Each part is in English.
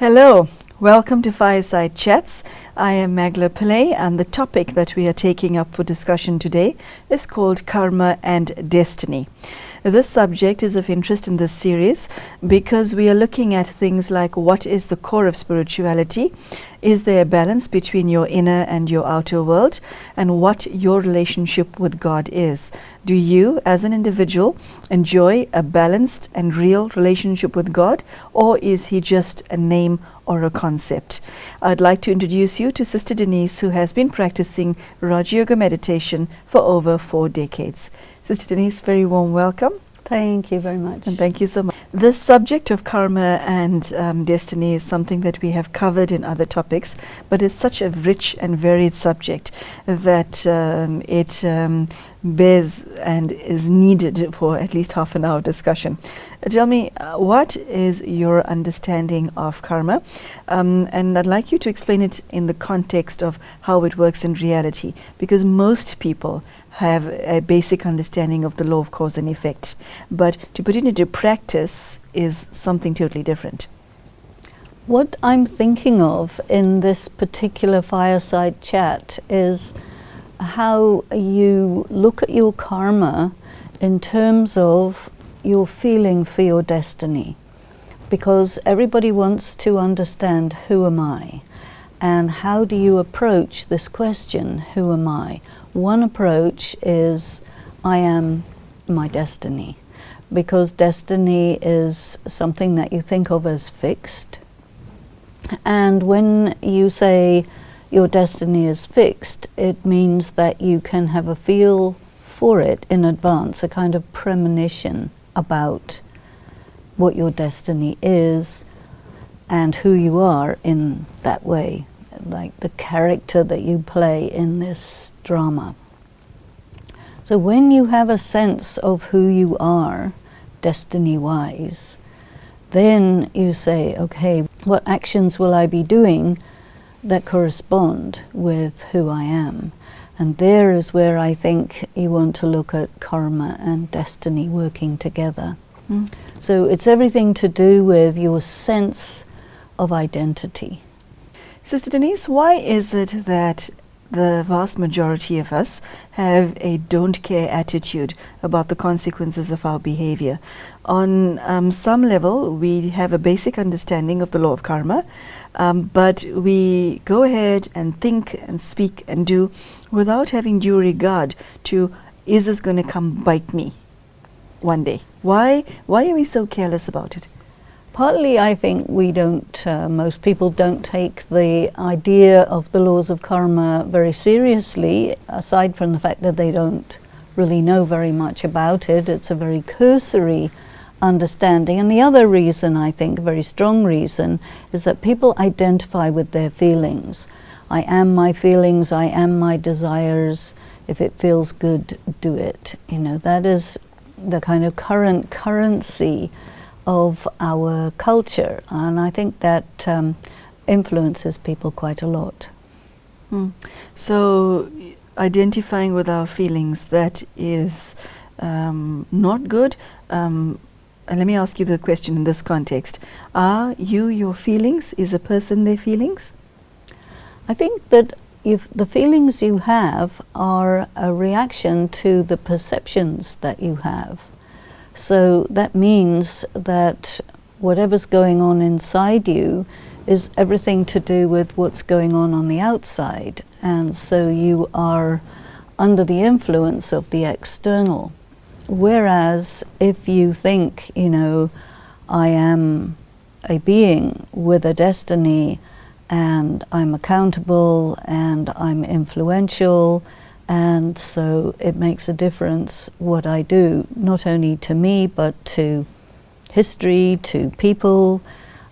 Hello, welcome to Fireside Chats. I am Magla Pillay, and the topic that we are taking up for discussion today is called Karma and Destiny. This subject is of interest in this series because we are looking at things like what is the core of spirituality, is there a balance between your inner and your outer world, and what your relationship with God is. Do you, as an individual, enjoy a balanced and real relationship with God, or is He just a name or a concept? I'd like to introduce you to Sister Denise, who has been practicing Raja Yoga meditation for over 4 decades. Sister Denise, very warm welcome. Thank you very much. And thank you so much. This subject of karma and destiny is something that we have covered in other topics, but it's such a rich and varied subject that it bears and is needed for at least half an hour discussion. Tell me, what is your understanding of karma? And I'd like you to explain it in the context of how it works in reality, because most people have a basic understanding of the law of cause and effect, but to put it into practice is something totally different. What I'm thinking of in this particular fireside chat is how you look at your karma in terms of your feeling for your destiny, because everybody wants to understand, who am I? And how do you approach this question, who am I? One approach is, I am my destiny, because destiny is something that you think of as fixed. And when you say your destiny is fixed, it means that you can have a feel for it in advance, a kind of premonition about what your destiny is and who you are in that way, like the character that you play in this drama. So when you have a sense of who you are, destiny-wise, then you say, okay, what actions will I be doing that correspond with who I am? And there is where I think you want to look at karma and destiny working together. So it's everything to do with your sense of identity. Sister Denise, why is it that the vast majority of us have a don't care attitude about the consequences of our behavior? On some level, we have a basic understanding of the law of karma, but we go ahead and think and speak and do without having due regard to, is this going to come bite me one day? Why are we so careless about it? Partly, I think we don't, most people don't take the idea of the laws of karma very seriously, aside from the fact that they don't really know very much about it. It's a very cursory understanding. And the other reason, I think, a very strong reason, is that people identify with their feelings. I am my feelings, I am my desires. If it feels good, do it. You know, that is the kind of current currency of our culture, and I think that influences people quite a lot. So identifying with our feelings, that is not good. And let me ask you the question in this context. Are you your feelings? Is a person their feelings? I think that if the feelings you have are a reaction to the perceptions that you have. So that means that whatever's going on inside you is everything to do with what's going on the outside. And so you are under the influence of the external. Whereas if you think, you know, I am a being with a destiny and I'm accountable and I'm influential, and so it makes a difference what I do, not only to me, but to history, to people,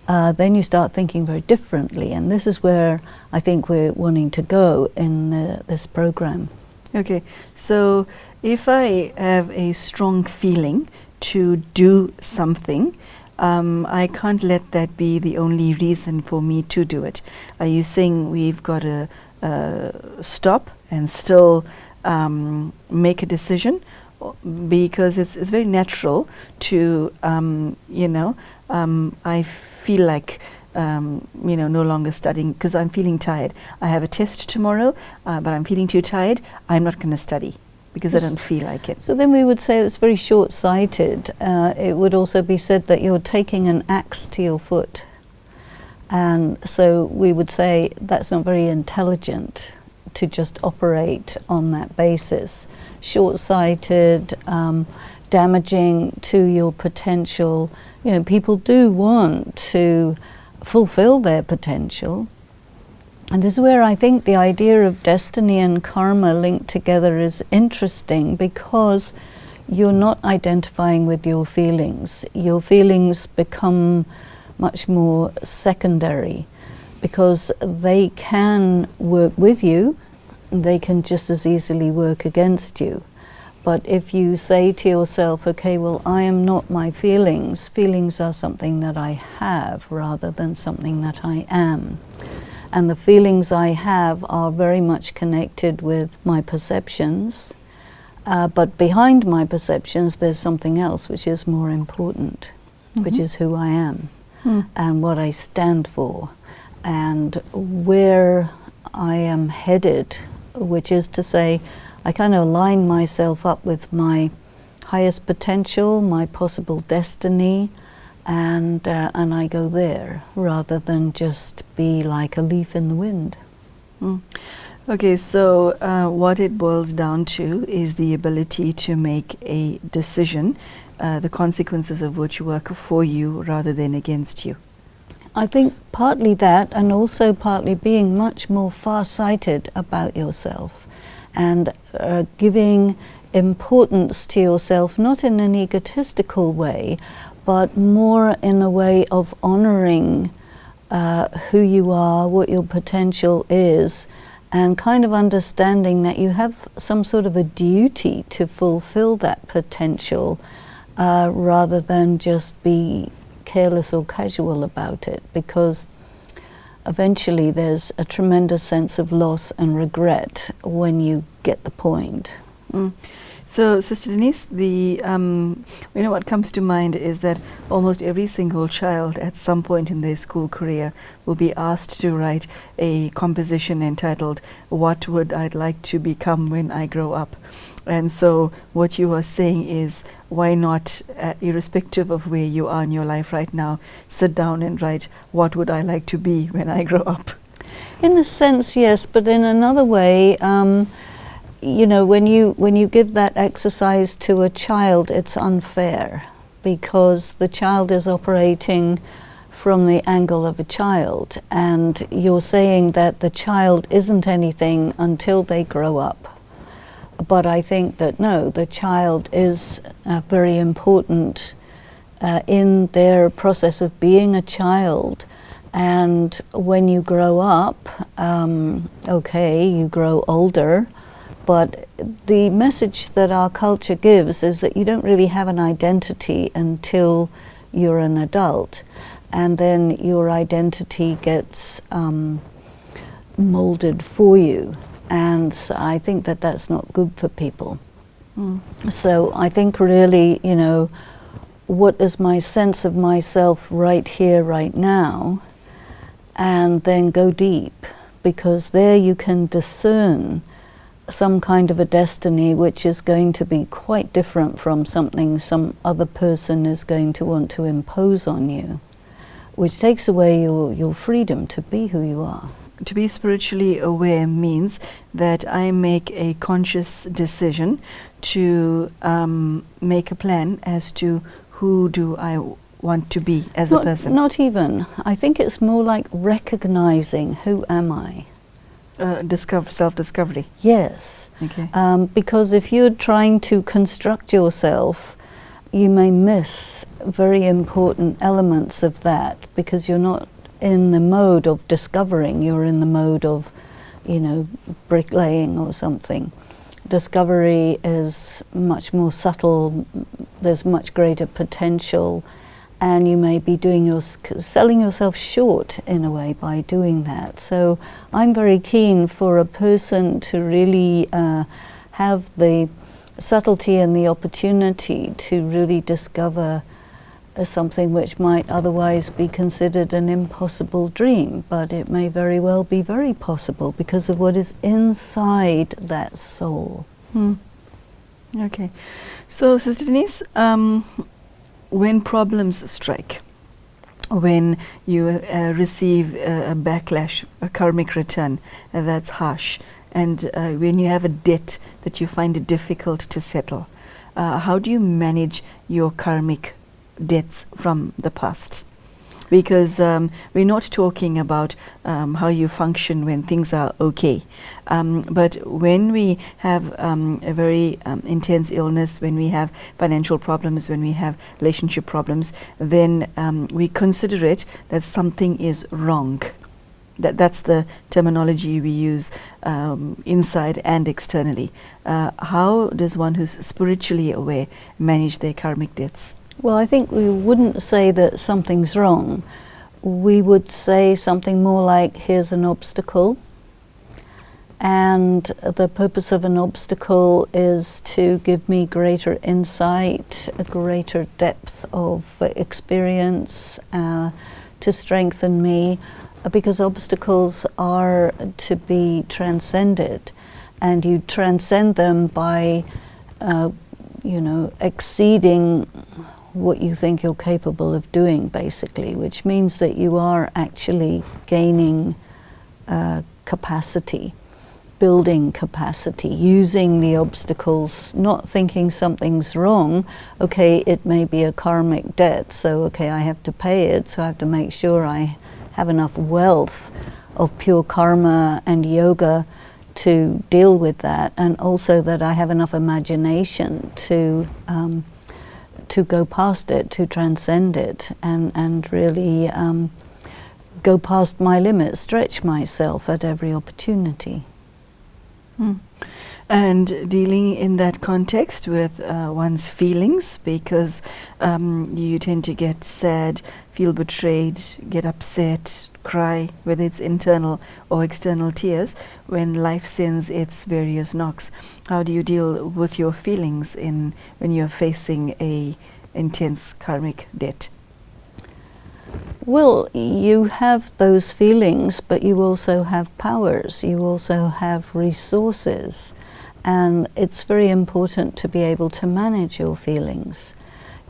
then you start thinking very differently. And this is where I think we're wanting to go in this program. Okay, so if I have a strong feeling to do something, I can't let that be the only reason for me to do it. Are you saying we've got to stop and still make a decision? Because it's very natural to, I feel like no longer studying because I'm feeling tired. I have a test tomorrow, but I'm feeling too tired. I'm not going to study because I don't feel like it. So then we would say it's very short-sighted. It would also be said that you're taking an axe to your foot. And so we would say that's not very intelligent to just operate on that basis. Short-sighted, damaging to your potential. People do want to fulfill their potential. And this is where I think the idea of destiny and karma linked together is interesting, because you're not identifying with your feelings. Your feelings become much more secondary, because they can work with you, they can just as easily work against you. But if you say to yourself, okay, well, I am not my feelings. Feelings are something that I have rather than something that I am. And the feelings I have are very much connected with my perceptions. But behind my perceptions, there's something else which is more important, which is who I am and what I stand for and where I am headed, which is to say, I kind of align myself up with my highest potential, my possible destiny, and I go there rather than just be like a leaf in the wind. Okay, so what it boils down to is the ability to make a decision, the consequences of which work for you rather than against you. I think partly that, and also partly being much more far-sighted about yourself and giving importance to yourself, not in an egotistical way, but more in a way of honoring who you are, what your potential is, and kind of understanding that you have some sort of a duty to fulfill that potential rather than just be careless or casual about it, because eventually there's a tremendous sense of loss and regret when you get the point. So, Sister Denise, what comes to mind is that almost every single child at some point in their school career will be asked to write a composition entitled, "What Would I Like to Become When I Grow Up?" And so what you are saying is, why not, irrespective of where you are in your life right now, sit down and write, "What would I like to be when I grow up?" In a sense, yes, but in another way, when you give that exercise to a child, it's unfair, because the child is operating from the angle of a child, and you're saying that the child isn't anything until they grow up. But I think that no, the child is very important in their process of being a child. And when you grow up, you grow older, but the message that our culture gives is that you don't really have an identity until you're an adult, and then your identity gets molded for you. And so I think that that's not good for people. So I think really, what is my sense of myself right here, right now, and then go deep, because there you can discern some kind of a destiny which is going to be quite different from something some other person is going to want to impose on you, which takes away your freedom to be who you are. To be spiritually aware means that I make a conscious decision to make a plan as to who do I want to be as a person. Not even. I think it's more like recognizing who am I. Self-discovery. Yes. Okay. Because if you're trying to construct yourself, you may miss very important elements of that, because you're not in the mode of discovering, you're in the mode of, bricklaying or something. Discovery is much more subtle, there's much greater potential, and you may be selling yourself short in a way by doing that. So I'm very keen for a person to really have the subtlety and the opportunity to really discover something which might otherwise be considered an impossible dream, but it may very well be very possible because of what is inside that soul. Okay. So, Sister Denise, when problems strike, when you receive a backlash, a karmic return that's harsh, and when you have a debt that you find it difficult to settle, how do you manage your karmic debts from the past? Because we're not talking about how you function when things are okay. But when we have a very intense illness, when we have financial problems, when we have relationship problems, then we consider it that something is wrong. That's the terminology we use inside and externally. How does one who's spiritually aware manage their karmic debts? Well, I think we wouldn't say that something's wrong. We would say something more like, here's an obstacle, and the purpose of an obstacle is to give me greater insight, a greater depth of experience, to strengthen me, because obstacles are to be transcended, and you transcend them by exceeding what you think you're capable of doing, basically, which means that you are actually gaining capacity, building capacity, using the obstacles, not thinking something's wrong. Okay, it may be a karmic debt, so okay, I have to pay it, so I have to make sure I have enough wealth of pure karma and yoga to deal with that, and also that I have enough imagination to go past it, to transcend it, and really go past my limits, stretch myself at every opportunity. And dealing in that context with one's feelings, because you tend to get sad, feel betrayed, get upset, cry, whether it's internal or external tears, when life sends its various knocks. How do you deal with your feelings when you're facing a intense karmic debt? Well, you have those feelings, but you also have powers, you also have resources, and it's very important to be able to manage your feelings.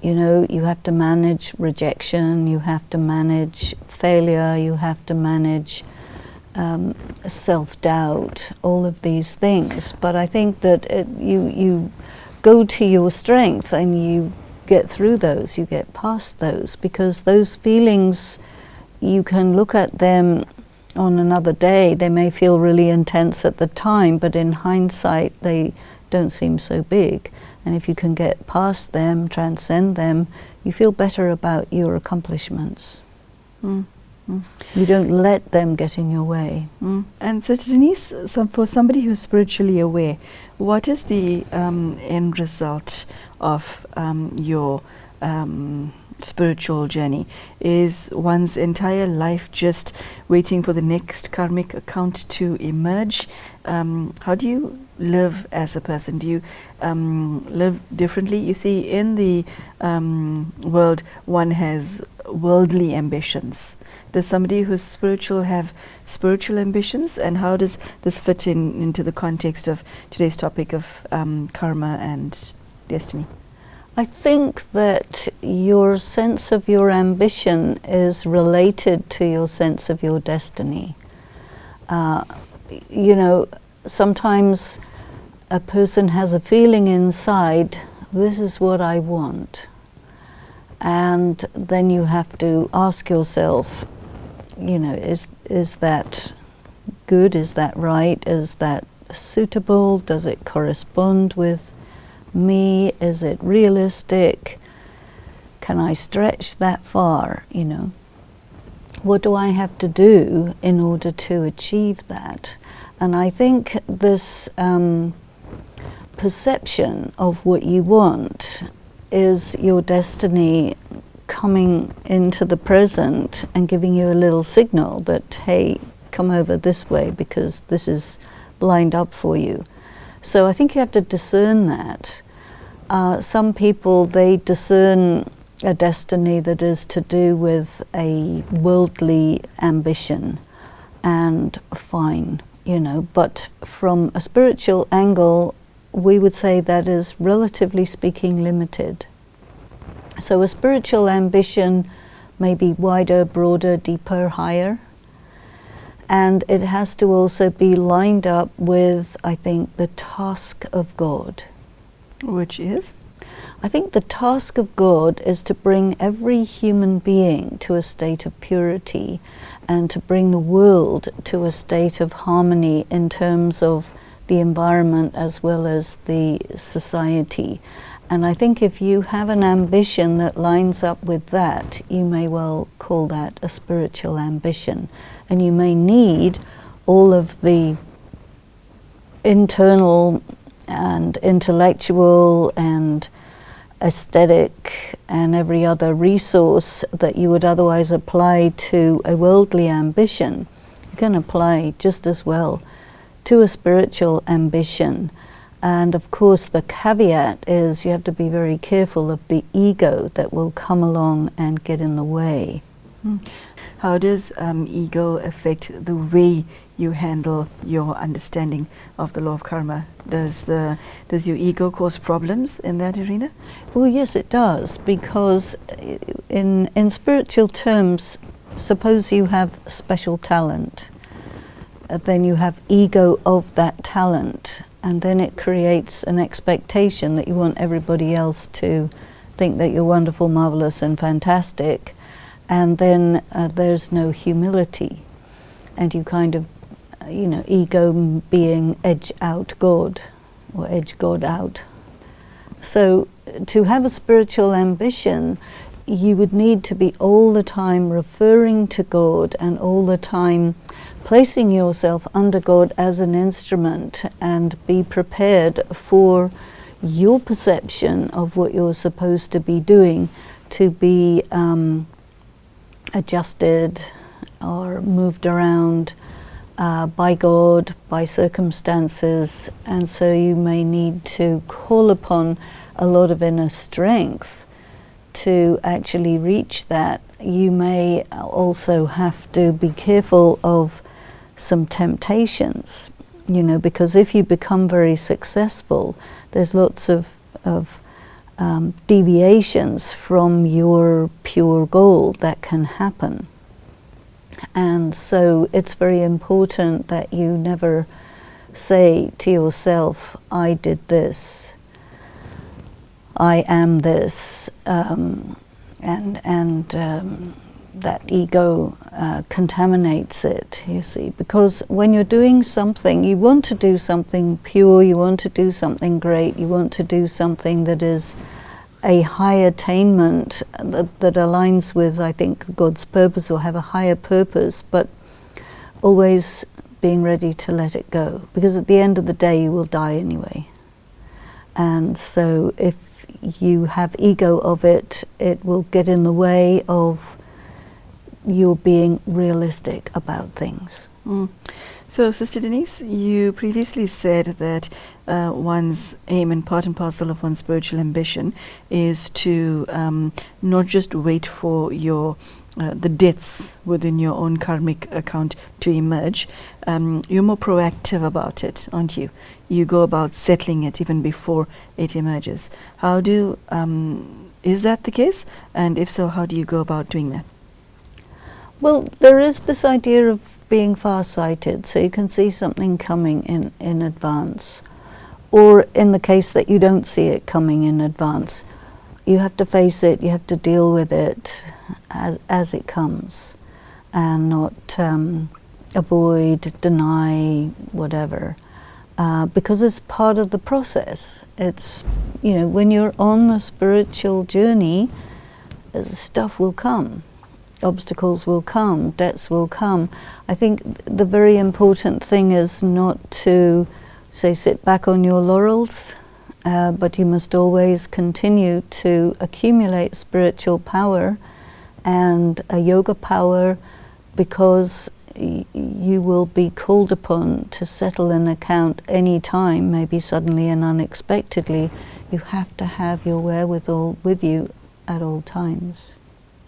You know, you have to manage rejection, you have to manage failure, you have to manage self-doubt, all of these things. But I think that you go to your strength and you get through those, you get past those, because those feelings, you can look at them on another day. They may feel really intense at the time, but in hindsight they don't seem so big. And if you can get past them, transcend them, you feel better about your accomplishments. You don't let them get in your way. And Sister Denise, for somebody who's spiritually aware, what is the end result of your spiritual journey? Is one's entire life just waiting for the next karmic account to emerge? How do you live as a person? Do you live differently? You see, in the world, one has worldly ambitions. Does somebody who's spiritual have spiritual ambitions? And how does this fit into the context of today's topic of karma and destiny? I think that your sense of your ambition is related to your sense of your destiny. You know, sometimes a person has a feeling inside, this is what I want. And then you have to ask yourself, you know, is that good? Is that right? Is that suitable? Does it correspond with me? Is it realistic? Can I stretch that far, you know? What do I have to do in order to achieve that? And I think this perception of what you want is your destiny coming into the present and giving you a little signal that, hey, come over this way because this is lined up for you. So I think you have to discern that. Some people, they discern a destiny that is to do with a worldly ambition, and fine, you know, but from a spiritual angle, we would say that is, relatively speaking, limited. So a spiritual ambition may be wider, broader, deeper, higher. And it has to also be lined up with, I think, the task of God. Which is? I think the task of God is to bring every human being to a state of purity and to bring the world to a state of harmony in terms of the environment as well as the society. And I think if you have an ambition that lines up with that, you may well call that a spiritual ambition. And you may need all of the internal and intellectual and aesthetic and every other resource that you would otherwise apply to a worldly ambition. You can apply just as well to a spiritual ambition. And of course the caveat is you have to be very careful of the ego that will come along and get in the way. How does ego affect the way you handle your understanding of the law of karma? Does your ego cause problems in that arena? Well, yes, it does, because in spiritual terms, suppose you have special talent, then you have ego of that talent, and then it creates an expectation that you want everybody else to think that you're wonderful, marvelous, and fantastic, and then there's no humility, and you kind of, you know, ego being edge out God, or edge God out. So to have a spiritual ambition, you would need to be all the time referring to God and all the time placing yourself under God as an instrument, and be prepared for your perception of what you're supposed to be doing to be adjusted or moved around by God, by circumstances, and so you may need to call upon a lot of inner strength to actually reach that. You may also have to be careful of some temptations, you know, because if you become very successful, there's lots of deviations from your pure goal that can happen. And so it's very important that you never say to yourself, I did this, I am this, that ego contaminates it, you see. Because when you're doing something, you want to do something pure, you want to do something great, you want to do something that is a high attainment that aligns with, I think, God's purpose, or have a higher purpose, but always being ready to let it go. Because at the end of the day, you will die anyway. And so if you have ego of it, it will get in the way of you being realistic about things. So, Sister Denise, you previously said that one's aim and part and parcel of one's spiritual ambition is to not just wait for your the deaths within your own karmic account to emerge. You're more proactive about it, aren't you? You go about settling it even before it emerges. How do is that the case? And if so, how do you go about doing that? Well, there is this idea of being far-sighted, so you can see something coming in advance. Or in the case that you don't see it coming in advance, you have to face it, you have to deal with it as it comes, and not avoid, deny, whatever. Because it's part of the process. It's, you know, when you're on the spiritual journey, stuff will come. Obstacles will come, debts will come. I think the very important thing is not to, say, sit back on your laurels, but you must always continue to accumulate spiritual power and a yoga power, because you will be called upon to settle an account any time, maybe suddenly and unexpectedly. You have to have your wherewithal with you at all times.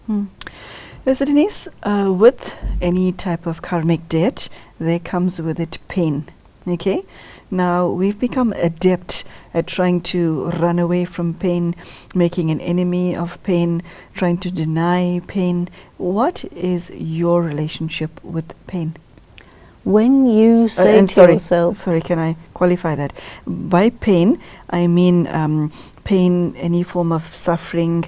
So Denise, with any type of karmic debt, there comes with it pain. Okay? Now, we've become adept at trying to run away from pain, making an enemy of pain, trying to deny pain. What is your relationship with pain? When you say and to sorry, yourself... Sorry, can I qualify that? By pain, I mean pain, any form of suffering,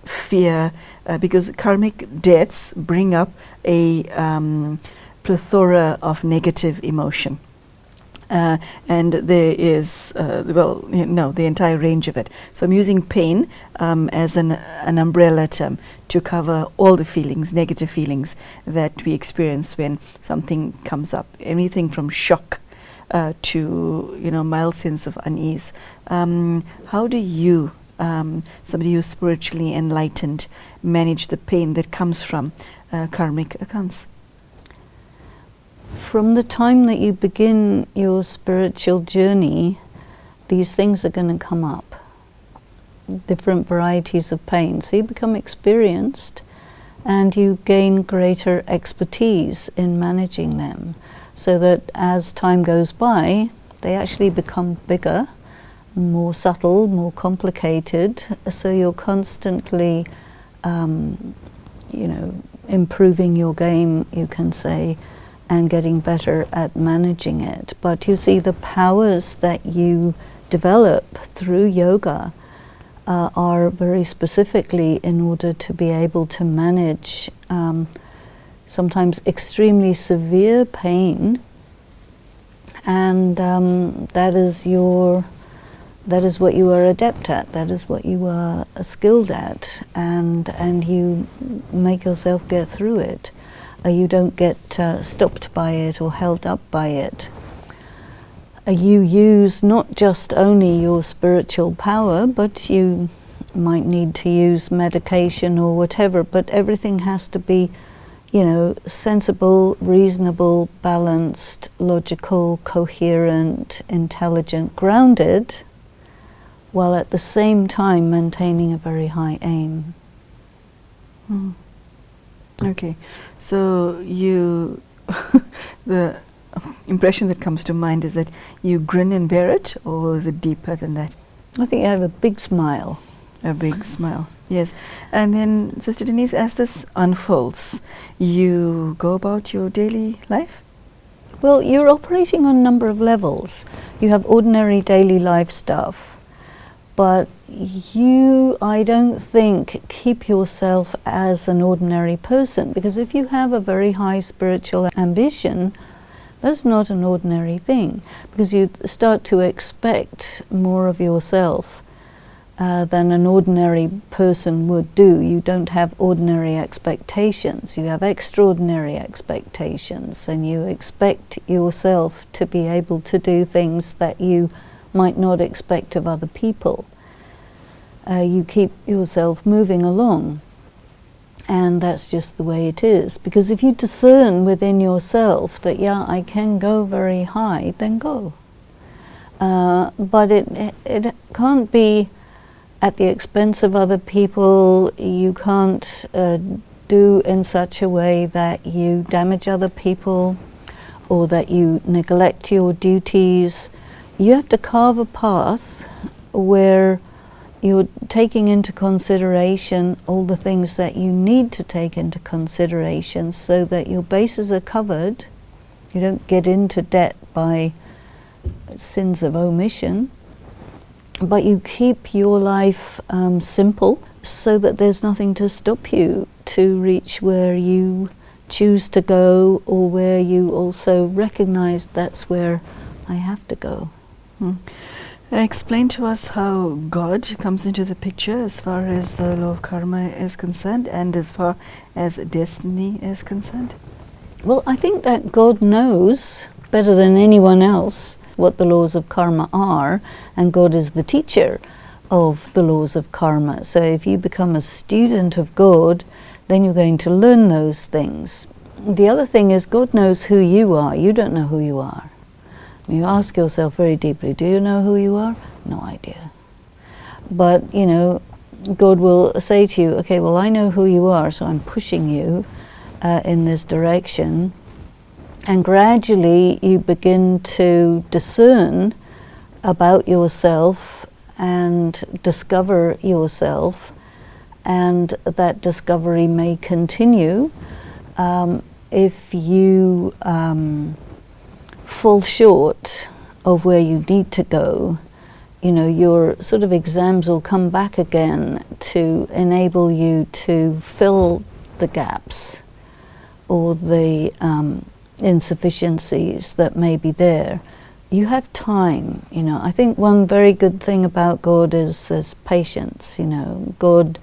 fear, because karmic debts bring up a plethora of negative emotion. And there is, the entire range of it. So I'm using pain as an umbrella term to cover all the feelings, negative feelings that we experience when something comes up. Anything from shock to, mild sense of unease. How do you, somebody who's spiritually enlightened, manage the pain that comes from karmic accounts? From the time that you begin your spiritual journey, these things are going to come up. Different varieties of pain. So you become experienced and you gain greater expertise in managing them, so that as time goes by, they actually become bigger, more subtle, more complicated. So you're constantly, improving your game, you can say, and getting better at managing it. But you see, the powers that you develop through yoga are very specifically in order to be able to manage sometimes extremely severe pain, and that is what you are adept at, that is what you are skilled at, and you make yourself get through it. You don't get stopped by it or held up by it. You use not just only your spiritual power, but you might need to use medication or whatever, but everything has to be, sensible, reasonable, balanced, logical, coherent, intelligent, grounded, while at the same time maintaining a very high aim. Okay, so the impression that comes to mind is that you grin and bear it, or is it deeper than that? I think you have a big smile. A big smile, yes. And then, Sister Denise, as this unfolds, you go about your daily life? Well, you're operating on a number of levels. You have ordinary daily life stuff, but you, I don't think, keep yourself as an ordinary person, because if you have a very high spiritual ambition, that's not an ordinary thing, because you start to expect more of yourself than an ordinary person would do. You don't have ordinary expectations, you have extraordinary expectations, and you expect yourself to be able to do things that you might not expect of other people. You keep yourself moving along, and that's just the way it is. Because if you discern within yourself that, yeah, I can go very high, then go. But it can't be at the expense of other people. You can't do in such a way that you damage other people or that you neglect your duties. You have to carve a path where you're taking into consideration all the things that you need to take into consideration, so that your bases are covered. You don't get into debt by sins of omission, but you keep your life simple, so that there's nothing to stop you to reach where you choose to go, or where you also recognize that's where I have to go. Explain to us how God comes into the picture as far as the law of karma is concerned, and as far as destiny is concerned. Well, I think that God knows better than anyone else what the laws of karma are, and God is the teacher of the laws of karma. So if you become a student of God, then you're going to learn those things. The other thing is, God knows who you are. You don't know who you are. You ask yourself very deeply, do you know who you are? No idea. But, God will say to you, okay, well, I know who you are, so I'm pushing you in this direction. And gradually you begin to discern about yourself and discover yourself, and that discovery may continue if you fall short of where you need to go. You know, your sort of exams will come back again to enable you to fill the gaps or the insufficiencies that may be there. You have time, you know. I think one very good thing about God is there's patience, you know. God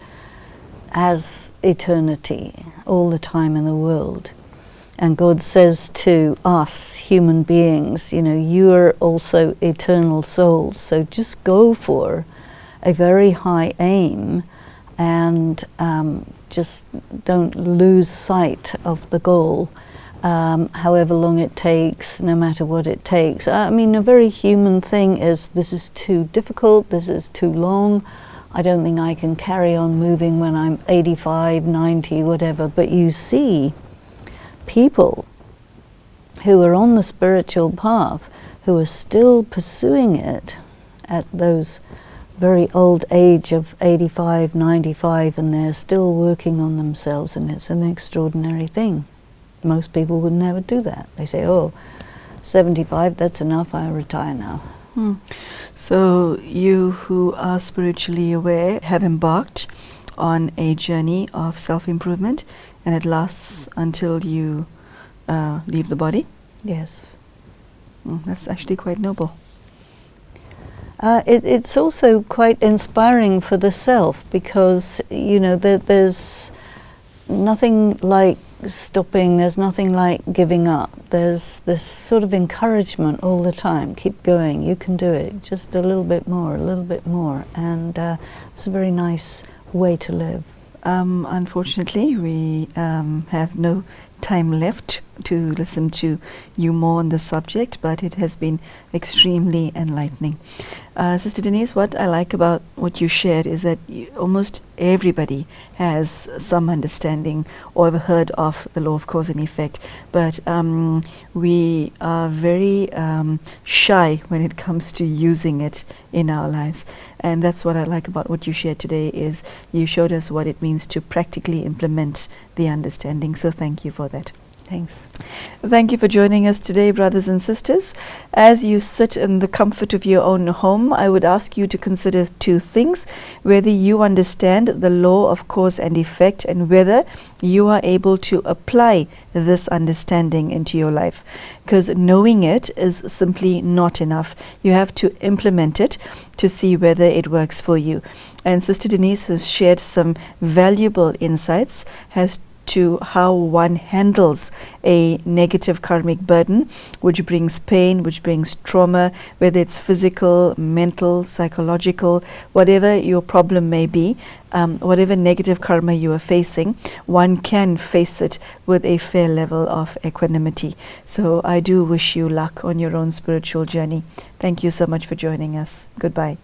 has eternity all the time in the world. And God says to us, human beings, you know, you're also eternal souls, so just go for a very high aim and just don't lose sight of the goal, however long it takes, no matter what it takes. I mean, a very human thing is, this is too difficult, this is too long, I don't think I can carry on moving when I'm 85, 90, whatever. But you see people who are on the spiritual path who are still pursuing it at those very old age of 85, 95, and they're still working on themselves, and it's an extraordinary thing. Most people would never do that. They say, oh, 75, that's enough, I retire now. So you who are spiritually aware have embarked on a journey of self-improvement, and it lasts until you leave the body? Yes. That's actually quite noble. It's also quite inspiring for the self, because, you know, there's nothing like stopping, there's nothing like giving up. There's this sort of encouragement all the time. Keep going, you can do it, just a little bit more, a little bit more. And it's a very nice way to live. Unfortunately, we have no time left to listen to you more on the subject, but it has been extremely enlightening. Sister Denise, what I like about what you shared is that almost everybody has some understanding or ever heard of the law of cause and effect, but we are very shy when it comes to using it in our lives. And that's what I like about what you shared today, is you showed us what it means to practically implement the understanding. So thank you for that. Thanks. Thank you for joining us today, brothers and sisters. As you sit in the comfort of your own home, I would ask you to consider two things: whether you understand the law of cause and effect, and whether you are able to apply this understanding into your life. Because knowing it is simply not enough. You have to implement it to see whether it works for you. And Sister Denise has shared some valuable insights as to how one handles a negative karmic burden, which brings pain, which brings trauma, whether it's physical, mental, psychological, whatever your problem may be, whatever negative karma you are facing, one can face it with a fair level of equanimity. So I do wish you luck on your own spiritual journey. Thank you so much for joining us. Goodbye.